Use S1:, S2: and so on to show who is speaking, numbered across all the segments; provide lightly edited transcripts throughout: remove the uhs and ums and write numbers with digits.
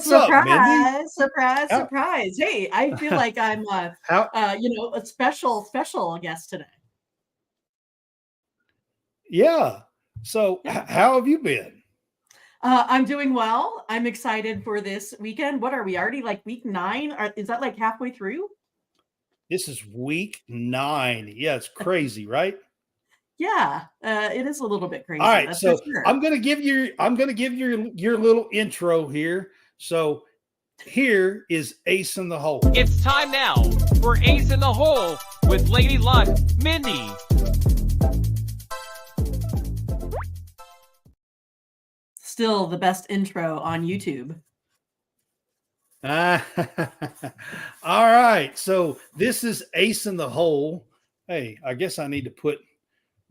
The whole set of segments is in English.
S1: What's up, Mindy?
S2: Surprise, surprise,
S1: How,
S2: surprise. Hey, I feel like I'm
S1: how
S2: a special guest today.
S1: yeah. So
S2: Yeah.
S1: how have you been?
S2: I'm doing well. I'm excited for this weekend. What are we already like week 9? Is that like halfway through?
S1: This is week 9. Yeah, it's crazy, right?
S2: Yeah, it is a little bit
S1: All
S2: crazy,
S1: right.
S2: that's for
S1: So
S2: sure.
S1: I'm gonna give you your little intro here. So here is Ace in the Hole.
S3: It's time now for Ace in the Hole with Lady Luck, Mindy.
S2: Still the best intro on YouTube.
S1: Ah, all right. So this is Ace in the Hole. Hey, I guess I need to put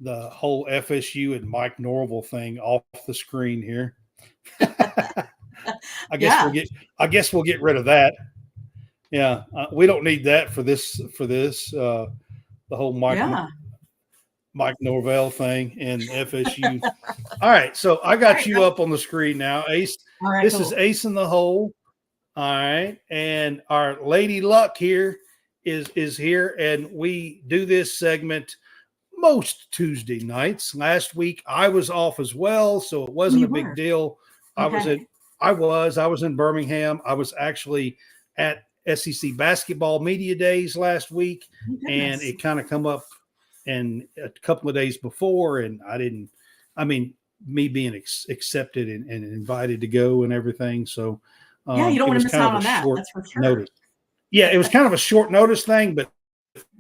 S1: the whole FSU and Mike Norville thing off the screen here. I guess
S2: Yeah,
S1: I guess we'll get rid of that. Yeah, we don't need that for this. The whole
S2: yeah.
S1: Mike Norvell thing and FSU. All right, so I
S2: All
S1: got
S2: right,
S1: you up on the screen now, Ace.
S2: all right,
S1: This is
S2: cool.
S1: Ace in the Hole. All right, and our Lady Luck here is here, and we do this segment most Tuesday nights. Last week I was off as well, so it wasn't
S2: You
S1: a big
S2: were.
S1: deal. I was at
S2: Okay.
S1: I was in Birmingham. I was actually at SEC basketball media days last week,
S2: Oh,
S1: and
S2: goodness.
S1: it kind of come up and a couple of days before, and I didn't. I mean, me being accepted and invited to go and everything. So
S2: Yeah, you don't
S1: it
S2: want to
S1: was
S2: miss
S1: kind
S2: out
S1: of a
S2: on that.
S1: short
S2: That's for sure.
S1: notice. Yeah, it was kind of a short notice thing, but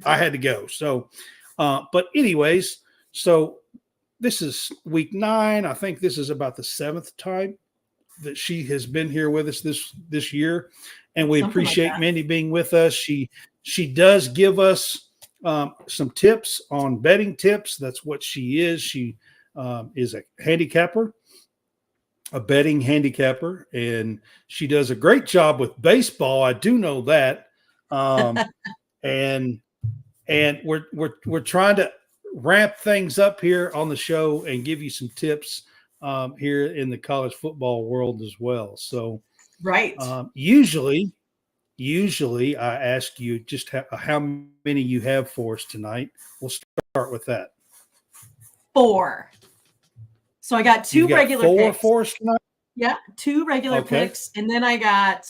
S1: I had to go. So, but anyways, so this is week 9. I think this is about the 7th time that she has been here with us this year, and we
S2: Something like
S1: appreciate
S2: that.
S1: Mindy being with us. She does give us some tips on betting tips. That's what she is. She is a handicapper, a betting handicapper, and she does a great job with baseball. I do know that, and we're trying to ramp things up here on the show and give you some tips here in the college football world as well. So
S2: Right.
S1: usually I ask you just how many you have for us tonight. We'll start with that.
S2: 4. So I got
S1: You've
S2: 2
S1: got
S2: regular
S1: 4
S2: picks.
S1: for us tonight.
S2: Yeah, 2 regular
S1: Okay,
S2: picks, and then I got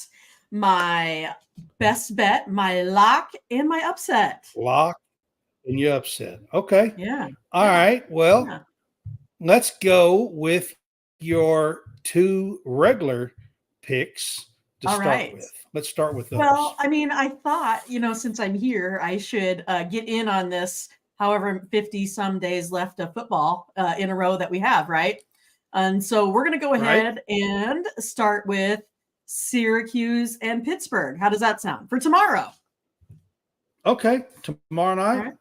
S2: my best bet, my lock, and my upset.
S1: lock and you upset. Okay,
S2: Yeah,
S1: all
S2: yeah,
S1: right. Well,
S2: yeah.
S1: let's go with your 2 regular picks to
S2: All
S1: start
S2: right.
S1: with. Let's start with
S2: Well,
S1: those.
S2: I mean, I thought, since I'm here, I should get in on this however 50 some days left of football in a row that we have, right? And so we're going to go
S1: Right?
S2: ahead and start with Syracuse and Pittsburgh. How does that sound for tomorrow?
S1: Okay. Tomorrow
S2: All
S1: night.
S2: right.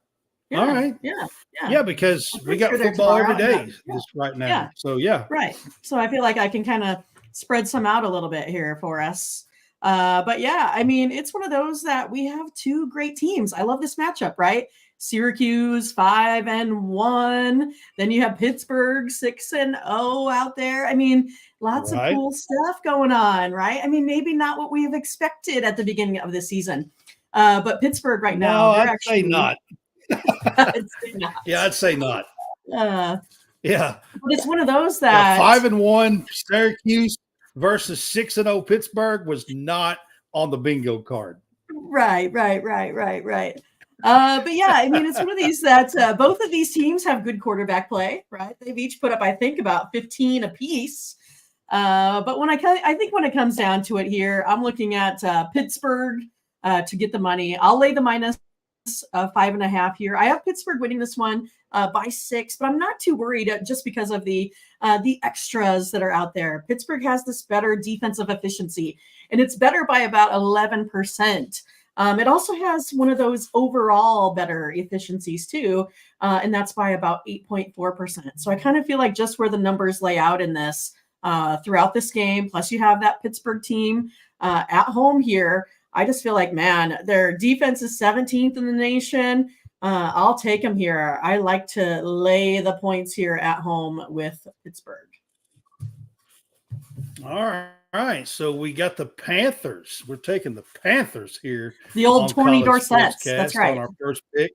S1: All
S2: Yeah,
S1: right.
S2: yeah, yeah.
S1: Yeah, because
S2: I'm
S1: we
S2: pretty
S1: got
S2: sure they're
S1: football every
S2: tomorrow. And
S1: day this right now.
S2: yeah,
S1: So yeah.
S2: right. So I feel like I can kind of spread some out a little bit here for us. But yeah, I mean, it's one of those that we have 2 great teams. I love this matchup, right? Syracuse 5-1. Then you have Pittsburgh 6-0 out there. I mean, lots of
S1: Right.
S2: cool stuff going on, right? I mean, maybe not what we have expected at the beginning of the season. But Pittsburgh right now,
S1: No,
S2: they're
S1: I'd say
S2: actually
S1: not.
S2: it's not.
S1: Yeah, I'd say not.
S2: Uh,
S1: Yeah.
S2: but it's one of those
S1: Yeah.
S2: that
S1: 5-1 Syracuse versus 6-0 Pittsburgh was not on the bingo card.
S2: right, right, right, right, right. But yeah, I mean, it's one of these that both of these teams have good quarterback play, right? They've each put up, I think, about 15 apiece. But I think when it comes down to it here, I'm looking at Pittsburgh to get the money. I'll lay the minus 5.5 here. I have Pittsburgh winning this one by 6, but I'm not too worried just because of the extras that are out there. Pittsburgh has this better defensive efficiency, and it's better by about 11%. It also has one of those overall better efficiencies too, and that's by about 8.4%. So I kind of feel like just where the numbers lay out in this throughout this game, plus you have that Pittsburgh team at home here. I just feel like, man, their defense is 17th in the nation. I'll take them here. I like to lay the points here at home with Pittsburgh.
S1: All right. So we got the Panthers. We're taking the Panthers here.
S2: The old
S1: on
S2: Tony
S1: College
S2: Dorsets.
S1: Sportscast
S2: That's right.
S1: On our first pick.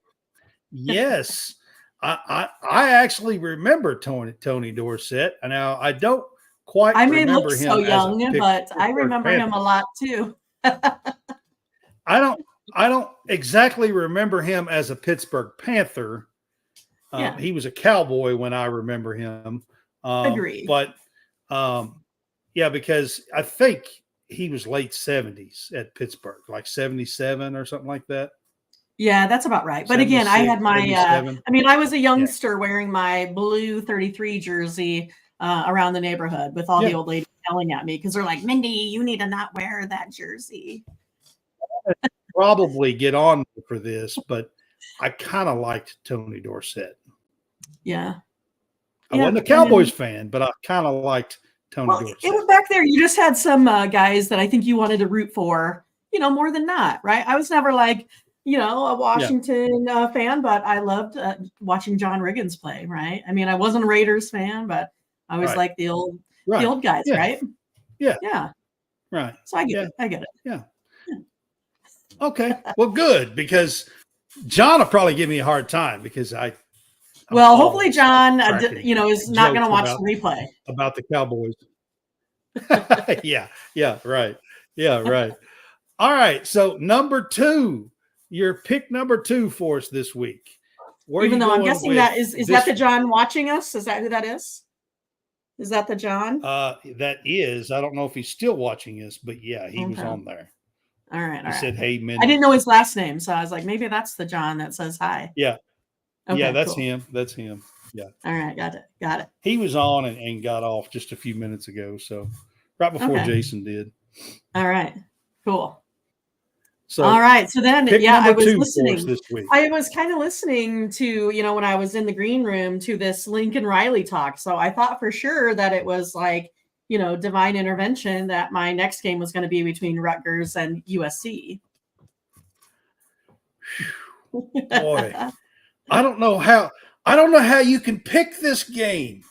S1: Yes. I actually remember Tony Dorsett. And now I don't quite
S2: I may
S1: remember
S2: look
S1: him
S2: so
S1: as a
S2: young, but I
S1: Pittsburgh
S2: remember him
S1: Panther.
S2: a lot too.
S1: I don't exactly remember him as a Pittsburgh Panther.
S2: Yeah.
S1: He was a Cowboy when I remember him.
S2: Agreed.
S1: But yeah, because I think he was late 70s at Pittsburgh, like 77 or something like that.
S2: Yeah, that's about right. But again, I had my,
S1: 77.
S2: I was a youngster wearing my blue 33 jersey around the neighborhood with all the old ladies yelling at me because they're like, Mindy, you need to not wear that jersey.
S1: Probably get on for this, but I kind of liked Tony Dorsett.
S2: Yeah.
S1: I wasn't a Cowboys fan, but I kind of liked Tony Dorsett.
S2: It was back there. You just had some guys that I think you wanted to root for, more than not, right? I was never like, a Washington fan, but I loved watching John Riggins play, right? I mean, I wasn't a Raiders fan, but I always liked the old guys, right?
S1: Yeah.
S2: Yeah.
S1: Right.
S2: So I get it. I get it.
S1: Yeah. Okay. Well, good, because John will probably give me a hard time because
S2: well, hopefully John, is not going to watch
S1: about,
S2: the replay
S1: about the Cowboys. Yeah. Right. Yeah. Right. All right. So number 2, your pick number 2 for us this week.
S2: Even though I'm guessing that is that the John watching us? Is that who that is? Is that the John?
S1: That is. I don't know if he's still watching us, but yeah, he was on there.
S2: All right.
S1: He said, "Hey, Mindy."
S2: I didn't know his last name, so I was like, maybe that's the John that says hi.
S1: Yeah.
S2: Okay,
S1: yeah, that's
S2: cool.
S1: him. That's him. Yeah.
S2: All right, got it.
S1: He was on and got off just a few minutes ago, so right before Jason did.
S2: All right, cool.
S1: So
S2: all right, so then I was listening.
S1: This week.
S2: I was kind of listening to when I was in the green room to this Lincoln Riley talk. So I thought for sure that it was like divine intervention that my next game was going to be between Rutgers and USC.
S1: Boy, I don't know how you can pick this game.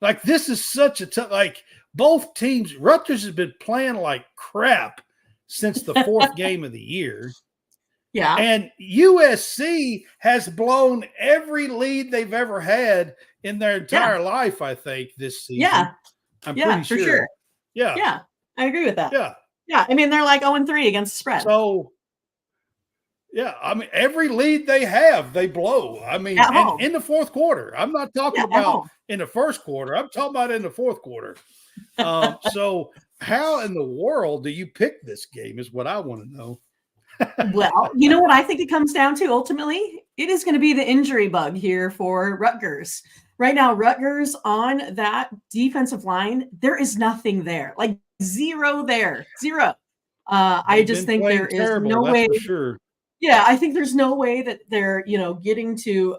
S1: Like, this is such a tough, like, both teams, Rutgers has been playing like crap since the 4th game of the year.
S2: Yeah.
S1: And USC has blown every lead they've ever had in their entire life, I think, this season.
S2: Yeah.
S1: I'm pretty
S2: for
S1: sure.
S2: Sure.
S1: Yeah.
S2: Yeah. I agree with that.
S1: Yeah.
S2: Yeah. I mean, they're like 0-3 against the spread.
S1: So, yeah, I mean, every lead they have, they blow. I mean, in the 4th quarter. I'm not talking about in the 1st quarter. I'm talking about in the 4th quarter. So how in the world do you pick this game is what I want to know.
S2: Well, you know what I think it comes down to ultimately? It is going to be the injury bug here for Rutgers. Right now, Rutgers on that defensive line, there is nothing there. Like zero there. Zero. I just think there is no way.
S1: For sure.
S2: Yeah, I think there's no way that they're, getting to,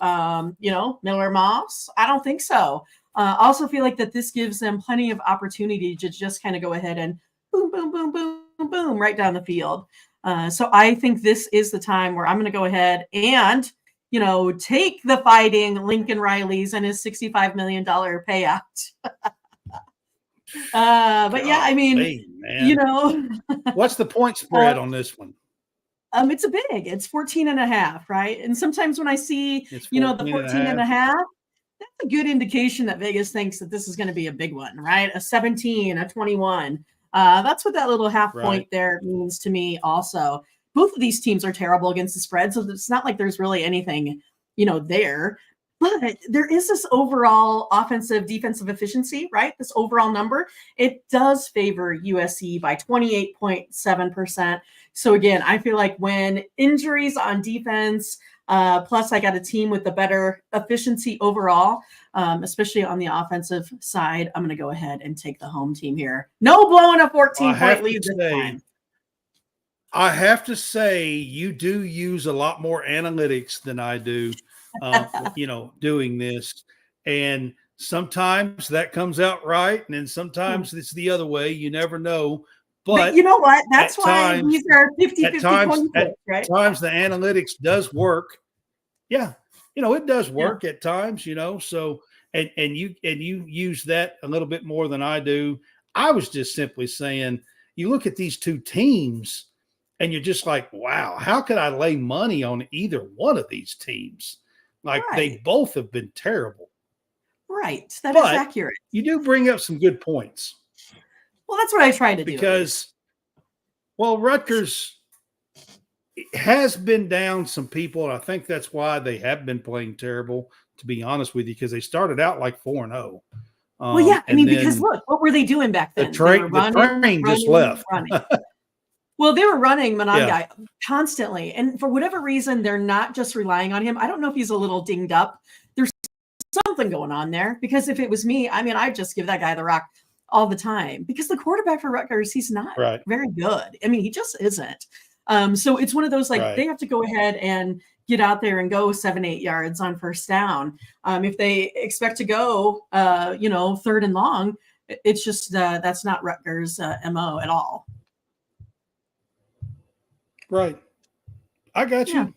S2: Miller Moss. I don't think so. I also feel like that this gives them plenty of opportunity to just kind of go ahead and boom, boom, boom, boom, boom, right down the field. So I think this is the time where I'm going to go ahead and, take the Fighting Lincoln Riley's and his $65 million payout. But yeah, I mean,
S1: what's the point spread on this one?
S2: It's it's 14.5, right? And sometimes when I see, the 14.5, that's a good indication that Vegas thinks that this is going to be a big one, right? A 17, a 21. That's what that little half point there means to me also. Both of these teams are terrible against the spread, so it's not like there's really anything, there. But there is this overall offensive defensive efficiency, right? This overall number, it does favor USC by 28.7%. So again, I feel like when injuries on defense, plus I got a team with the better efficiency overall, especially on the offensive side, I'm going to go ahead and take the home team here. No blowing a 14-point lead this time.
S1: I have to say, you do use a lot more analytics than I do. Doing this, and sometimes that comes out right, and then sometimes it's the other way. You never know. But
S2: you know what? That's why these are 50-50 coin flips, right?
S1: At times the analytics does work. Yeah, it does work at times. So and you use that a little bit more than I do. I was just simply saying, you look at these two teams and you're just like, wow, how could I lay money on either one of these teams? Like they
S2: Right.
S1: both have been terrible.
S2: Right. That is
S1: But
S2: accurate.
S1: you do bring up some good points
S2: Well, that's what I try to do.
S1: because, well, Rutgers has been down some people, and I think that's why they have been playing terrible, to be honest with you, because they started out like 4-0.
S2: Well, yeah. I
S1: And
S2: mean, because
S1: then
S2: look, what were they doing back then?
S1: the
S2: They
S1: train,
S2: were
S1: the train just left.
S2: running. Well, they were running Monangai
S1: Yeah.
S2: constantly. And for whatever reason, they're not just relying on him. I don't know if he's a little dinged up. There's something going on there, because if it was me, I mean, I'd just give that guy the rock all the time, because the quarterback for Rutgers, he's not
S1: Right.
S2: very good. I mean, he just isn't. So it's one of those, like,
S1: Right.
S2: they have to go ahead and get out there and go 7-8 yards on first down. If they expect to go, 3rd and long, it's just that's not Rutgers' MO at all.
S1: Right. I got you.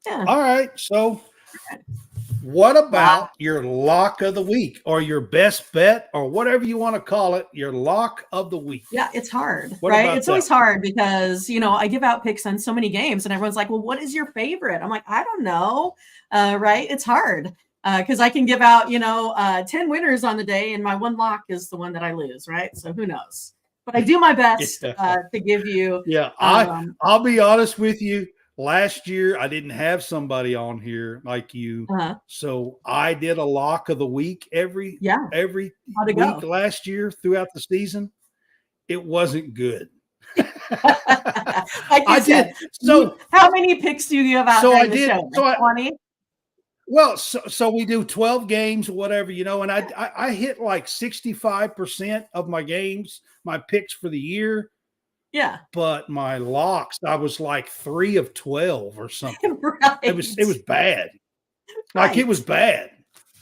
S2: Yeah.
S1: All right. So, what about your lock of the week or your best bet or whatever you want to call it? Your lock of the week.
S2: Yeah, it's hard,
S1: What
S2: right?
S1: about
S2: It's always
S1: that?
S2: hard because, I give out picks on so many games and everyone's like, well, what is your favorite? I'm like, I don't know. Right. It's hard because I can give out, 10 winners on the day and my one lock is the one that I lose. Right. So who knows? But I do my best
S1: Yeah.
S2: to give you.
S1: Yeah. I'll be honest with you. Last year, I didn't have somebody on here like you. So I did a lock of the week every
S2: How'd it
S1: week
S2: go?
S1: last year throughout the season. It wasn't good.
S2: Like you
S1: I
S2: said,
S1: did. So
S2: how many picks do you give out
S1: So I
S2: during the
S1: did-
S2: show?
S1: so
S2: Like
S1: I-
S2: 20?
S1: Well, so we do 12 games or whatever, and I hit like 65% of my games, my picks for the year,
S2: Yeah.
S1: but my locks, I was like 3 of 12 or something.
S2: Right.
S1: It was bad. Like it
S2: Right.
S1: was bad.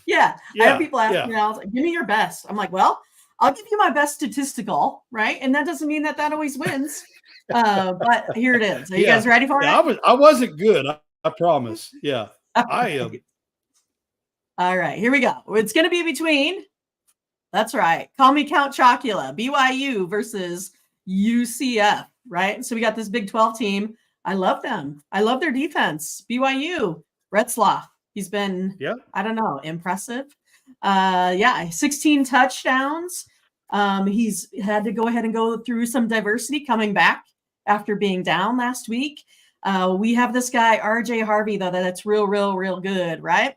S2: Yeah. I
S1: Yeah,
S2: have people ask
S1: yeah.
S2: me, I was like, give me your best. I'm like, well, I'll give you my best statistical, right? And that doesn't mean that always wins. But here it is. Are you
S1: Yeah.
S2: guys ready for
S1: Yeah,
S2: it?
S1: I wasn't good. I promise. Yeah. I am.
S2: All right, here we go. It's going to be between, that's right, call me Count Chocula, BYU versus UCF, right? So we got this Big 12 team. I love them. I love their defense. BYU, Retzlaff. He's been, I don't know, impressive. 16 touchdowns. He's had to go ahead and go through some diversity coming back after being down last week. We have this guy, RJ Harvey, though, that's real good, right?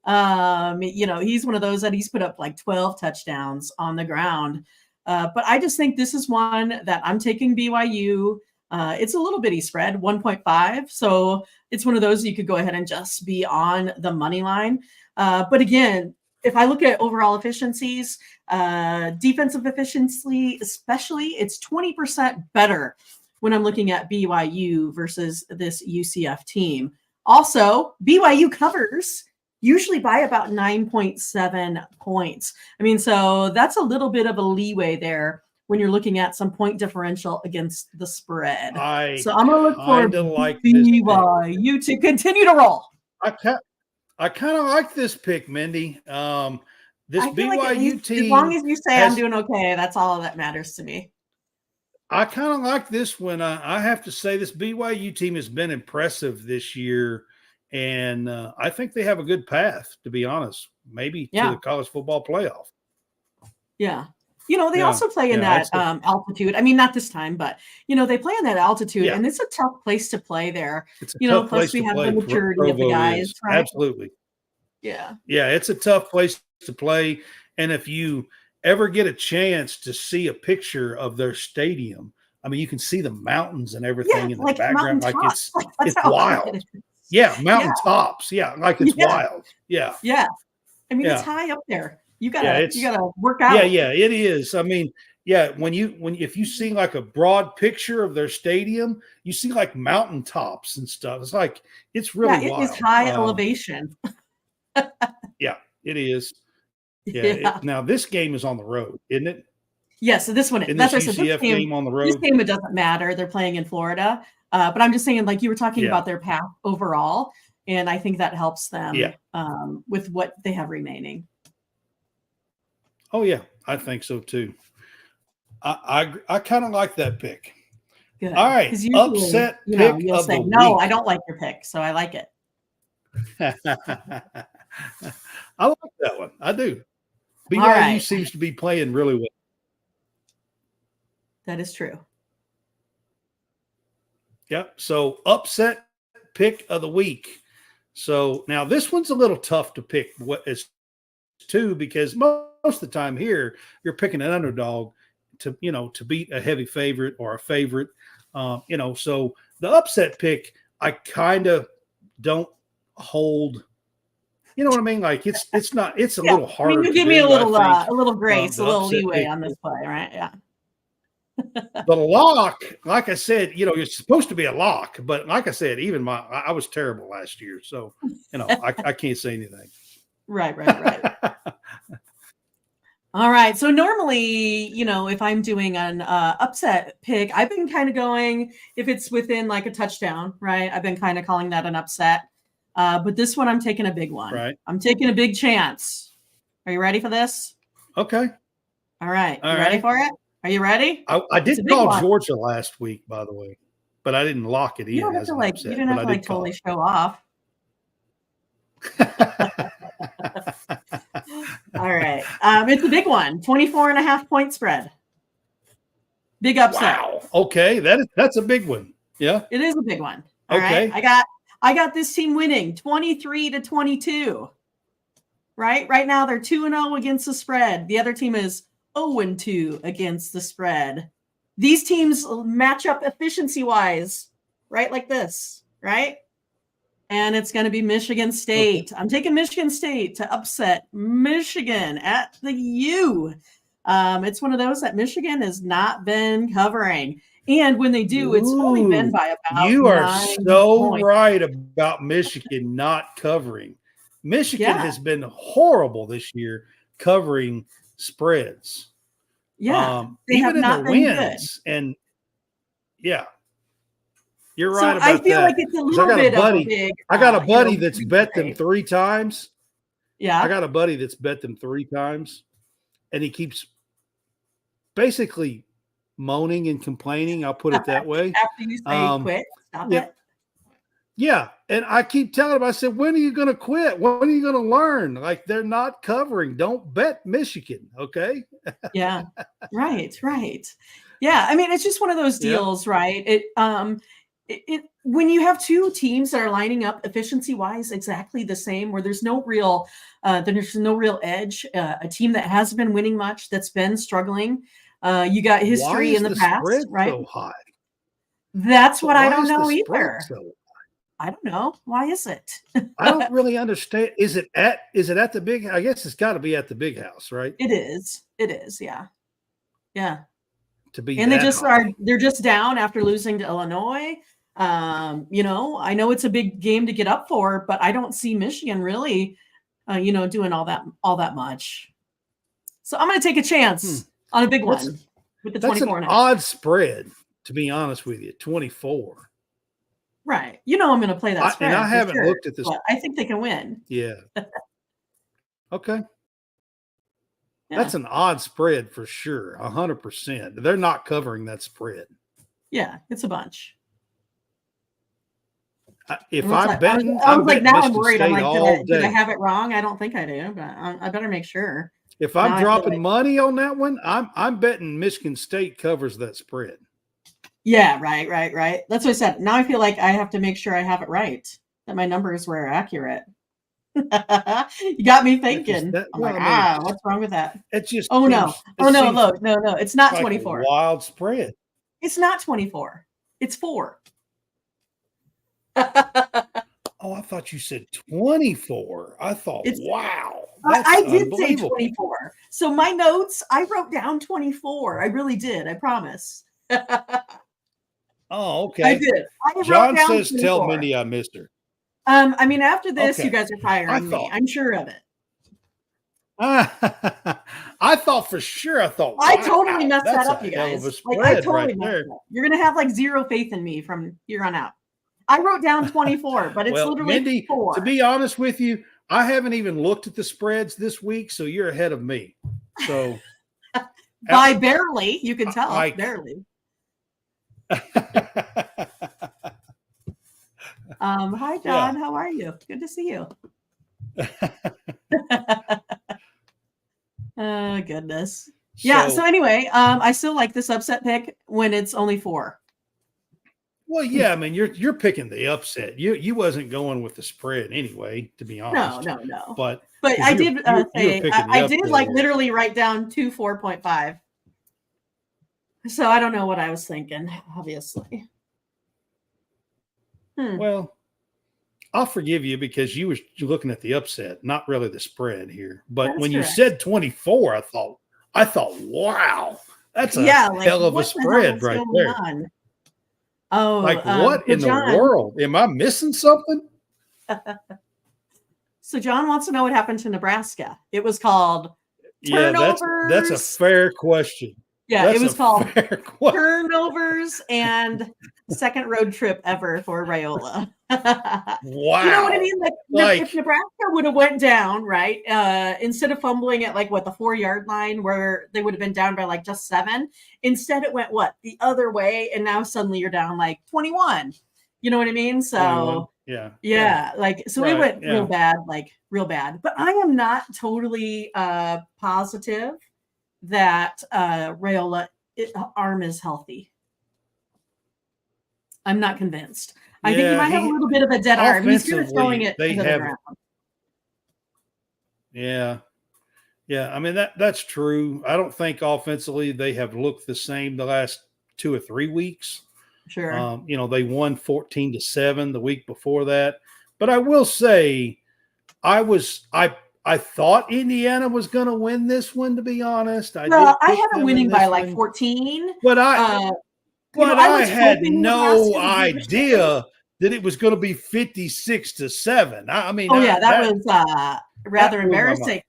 S2: He's one of those that he's put up like 12 touchdowns on the ground. But I just think this is one that I'm taking BYU. It's a little bitty spread, 1.5. So it's one of those you could go ahead and just be on the money line. But again, if I look at overall efficiencies, defensive efficiency, especially, it's 20% better when I'm looking at BYU versus this UCF team. Also, BYU covers usually by about 9.7 points. I mean, so that's a little bit of a leeway there when you're looking at some point differential against the spread. So I'm going to look for BYU to continue to roll.
S1: I kind of like this pick, Mindy. This
S2: I feel
S1: BYU
S2: like
S1: team,
S2: as long as you say I'm doing okay, that's all that matters to me.
S1: I kind of like this one. I have to say this BYU team has been impressive this year. And I think they have a good path, to be honest, maybe to the college football playoff.
S2: Yeah. They also play in that altitude. I mean, not this time, but, they play in that altitude, and it's a tough place to play there.
S1: It's a tough place
S2: plus we
S1: to
S2: have
S1: play.
S2: the maturity of the guys. Right?
S1: Absolutely.
S2: Yeah.
S1: Yeah, it's a tough place to play. And if you ever get a chance to see a picture of their stadium, I mean, you can see the mountains and everything in the background. Like it's wild. Yeah, mountain tops. Yeah, like it's wild. Yeah.
S2: Yeah. I mean, it's high up there. You gotta work out.
S1: Yeah, it is. I mean, if you see like a broad picture of their stadium, you see like mountain tops and stuff. It's like it's really wild.
S2: It is high elevation.
S1: Yeah, it is. Yeah. Now this game is on the road, isn't it?
S2: Yeah, so this one is.
S1: That's this UCF game on the road.
S2: This game, it doesn't matter. They're playing in Florida. But I'm just saying, like you were talking about their path overall, and I think that helps them with what they have remaining.
S1: Oh, yeah, I think so too. I kind of like that pick.
S2: Good.
S1: All right,
S2: 'Cause usually,
S1: upset
S2: you know,
S1: pick
S2: you'll
S1: of
S2: say,
S1: the
S2: no,
S1: week.
S2: I don't like your pick, so I like it.
S1: I like that one. I do. BYU
S2: right.
S1: seems to be playing really well.
S2: That is true.
S1: Yep. So upset pick of the week. So now this one's a little tough to pick what is two, because most of the time here you're picking an underdog to, you know, to beat a heavy favorite or a favorite. You know, so the upset pick, I kind of don't hold. You know what I mean? Like it's a
S2: Yeah.
S1: little
S2: I
S1: harder.
S2: mean, you
S1: to
S2: give me
S1: do,
S2: a
S1: I
S2: little
S1: think.
S2: grace,
S1: The
S2: a little
S1: upset
S2: leeway
S1: pick.
S2: on this play, right? Yeah.
S1: The lock, like I said, you know, it's supposed to be a lock, but like I said, even I was terrible last year, so you know, I can't say anything.
S2: Right. All right. So normally, you know, if I'm doing an upset pick, I've been kind of going, if it's within like a touchdown, right? I've been kind of calling that an upset. But this one, I'm taking a big one.
S1: Right.
S2: I'm taking a big chance. Are you ready for this?
S1: Okay.
S2: All right.
S1: All
S2: You ready
S1: right.
S2: for it? Are you ready?
S1: I
S2: It's a
S1: did
S2: big
S1: call
S2: one.
S1: Georgia last week, by the way, but I didn't lock it
S2: You don't
S1: in
S2: have
S1: as
S2: to
S1: an
S2: you
S1: upset.
S2: didn't have to
S1: But I
S2: like
S1: did call
S2: totally show off. All right. It's a big one. 24.5 point spread. Big upset.
S1: Wow. Okay. That's a big one. Yeah.
S2: It is a big one. All
S1: Okay.
S2: right. I got this team winning 23-22. Right now they're 2-0 against the spread. The other team is 0-2 against the spread. These teams match up efficiency wise, right? Like this, right? And it's going to be Michigan State. I'm taking Michigan State to upset Michigan at the U. It's one of those that Michigan has not been covering. And when they do, it's only been by about
S1: You are
S2: 9
S1: so
S2: points.
S1: right about Michigan not covering. Michigan has been horrible this year covering spreads.
S2: Yeah, they
S1: even
S2: have
S1: in
S2: not
S1: their
S2: been
S1: wins. And yeah, you're
S2: So
S1: right about
S2: I feel
S1: that.
S2: like it's a
S1: 'Cause
S2: little bit of a big.
S1: I got a buddy
S2: you know,
S1: that's bet them
S2: rate.
S1: 3 times.
S2: Yeah.
S1: I got a buddy that's bet them 3 times, and he keeps basically moaning and complaining. I'll put it that way.
S2: After you say quit, stop
S1: yeah.
S2: it.
S1: Yeah. And I keep telling him, I said, when are you going to quit? When are you going to learn? Like, they're not covering. Don't bet Michigan. Okay.
S2: Yeah. Right. Yeah. I mean, it's just one of those deals, right? It when you have two teams that are lining up efficiency wise exactly the same, where there's no real edge, a team that hasn't been winning much, that's been struggling. You got history in the past, right?
S1: So high?
S2: That's what I don't know either.
S1: So
S2: I don't know. Why is it?
S1: I don't really understand. Is it at the big? I guess it's got to be at the big house, right?
S2: It is. Yeah. Yeah.
S1: To be,
S2: and they're just down after losing to Illinois. You know, I know it's a big game to get up for, but I don't see Michigan really, doing all that much. So I'm going to take a chance on a big one with the 24.
S1: That's an odd spread, to be honest with you. 24.
S2: Right. You know, I'm going to play that spread.
S1: And I haven't looked at this.
S2: I think they can win.
S1: Yeah. Okay.
S2: Yeah.
S1: That's an odd spread for sure. 100%. They're not covering that spread.
S2: Yeah, it's a bunch.
S1: If I'm betting,
S2: I was like, now I'm
S1: Michigan
S2: worried.
S1: State
S2: I'm like, did I
S1: day.
S2: have it wrong? I don't think I do, but I better make sure.
S1: If I'm dropping money on that one, I'm betting Michigan State covers that spread.
S2: Yeah, right. That's what I said. Now I feel like I have to make sure I have it right, that my numbers were accurate. You got me thinking. What's wrong with that?
S1: It just
S2: no, it's not 24.
S1: A wild spread.
S2: It's not 24. It's 4.
S1: Oh, I thought you said 24. I thought, wow.
S2: I did say 24. So my notes, I wrote down 24. I really did. I promise.
S1: Oh, okay.
S2: I did.
S1: John says, 24. Tell Mindy I missed her.
S2: I mean, after this, you guys are firing me. I'm sure of it.
S1: I thought for sure. I
S2: totally messed that up, you guys. I totally messed it up. You're gonna have like zero faith in me from here on out. I wrote down 24, but it's literally
S1: Mindy,
S2: 4.
S1: To be honest with you, I haven't even looked at the spreads this week, so you're ahead of me. So
S2: By barely, you can tell.
S1: I-
S2: Barely. Hi, John. How are you? Good to see you. Oh, goodness. Yeah. So anyway, I still like this upset pick when it's only 4.
S1: Well, yeah, I mean, you're picking the upset. You wasn't going with the spread anyway, to be honest.
S2: No.
S1: But
S2: I did say
S1: picking the
S2: I did
S1: upset
S2: like
S1: here.
S2: literally write down 4.5. So I don't know what I was thinking, obviously.
S1: Well, I'll forgive you because you were looking at the upset, not really the spread here. But
S2: That's
S1: when you
S2: correct.
S1: said 24, I thought, wow, that's a
S2: like,
S1: hell of a
S2: what the hell
S1: spread
S2: is
S1: right
S2: going
S1: there.
S2: on? Oh,
S1: Like, what
S2: so
S1: in
S2: John,
S1: the world? Am I missing something?
S2: So John wants to know what happened to Nebraska. It was called turnovers.
S1: Yeah, that's a fair question.
S2: Yeah,
S1: That's
S2: it was
S1: a
S2: called
S1: fair question.
S2: turnovers and second road trip ever for Raiola.
S1: Wow.
S2: You know what I mean?
S1: Like-
S2: if Nebraska would have went down, right, instead of fumbling at like the 4-yard line where they would have been down by like just 7, instead it went the other way, and now suddenly you're down like 21. You know what I mean? So
S1: 21.
S2: yeah, like so it
S1: Right,
S2: went
S1: yeah.
S2: real bad. But I am not totally positive that Raiola arm is healthy. I'm not convinced. I think he might have a little bit of a dead arm. He's good at throwing it
S1: Offensively,
S2: into the ground.
S1: Yeah. I mean, that's true. I don't think offensively they have looked the same the last 2 or 3 weeks.
S2: Sure.
S1: They won 14-7 the week before that. But I will say, I thought Indiana was going to win this one, to be honest. I
S2: had them winning by like 14.
S1: But I had no idea that it was going to be 56-7. I mean,
S2: that was rather
S1: blew my mind.
S2: embarrassing.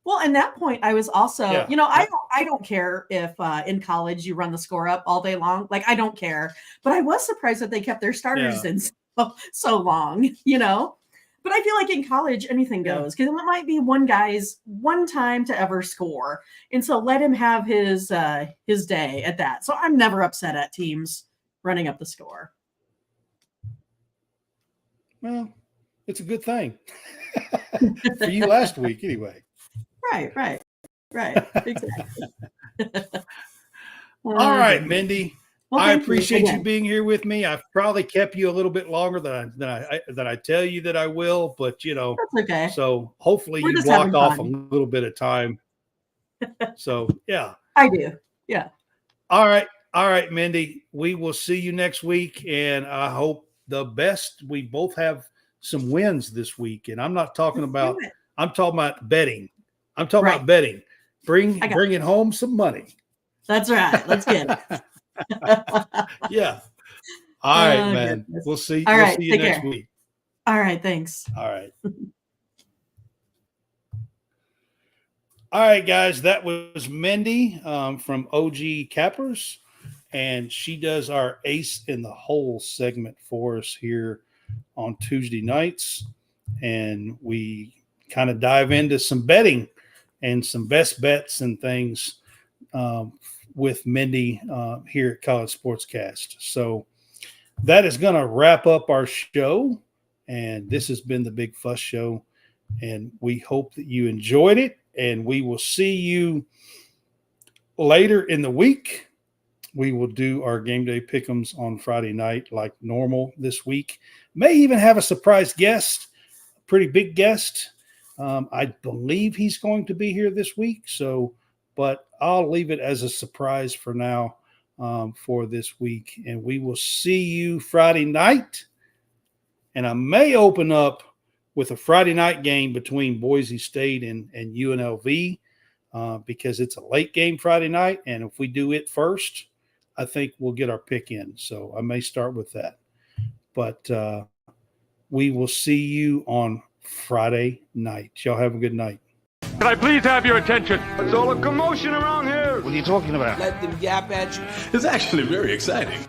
S2: Well, at that point, I was also, I don't care if in college you run the score up all day long. Like, I don't care. But I was surprised that they kept their starters in so long, But I feel like in college, anything goes because it might be one guy's one time to ever score. And so let him have his day at that. So I'm never upset at teams running up the score.
S1: Well, it's a good thing for you last week anyway.
S2: Right. Exactly.
S1: All right, Mindy.
S2: Well,
S1: I
S2: thank
S1: appreciate you
S2: again.
S1: being here with me. I've probably kept you a little bit longer than I tell you that I will, but
S2: That's okay.
S1: So hopefully
S2: We're
S1: you
S2: just
S1: block
S2: having
S1: off
S2: fun.
S1: a little bit of time. So yeah.
S2: I do. Yeah.
S1: All right, Mindy. We will see you next week, and I hope the best. We both have some wins this week, and I'm not talking about. I'm talking about betting. I'm talking about betting. Bringing home some money.
S2: That's right. Let's get it.
S1: Yeah. All right, man.
S2: Goodness.
S1: We'll see
S2: All
S1: you
S2: take
S1: next
S2: care.
S1: week.
S2: All right. Thanks.
S1: All right. All right, guys. That was Mindy from OG Cappers, and she does our Ace in the Hole segment for us here on Tuesday nights, and we kind of dive into some betting and some best bets and things with Mindy here at College Sportscast. So that is going to wrap up our show, and this has been the Big Fuss Show, and we hope that you enjoyed it, and we will see you later in the week. We will do our game day pick'ems on Friday night like normal this week. May even have a surprise guest, a pretty big guest. I believe he's going to be here this week, but I'll leave it as a surprise for now for this week. And we will see you Friday night. And I may open up with a Friday night game between Boise State and UNLV because it's a late game Friday night. And if we do it first, I think we'll get our pick in. So I may start with that. But we will see you on Friday night. Y'all have a good night.
S3: Can I please have your attention?
S4: There's all a commotion around here.
S1: What are you talking about?
S4: Let them yap at you.
S5: It's actually very exciting.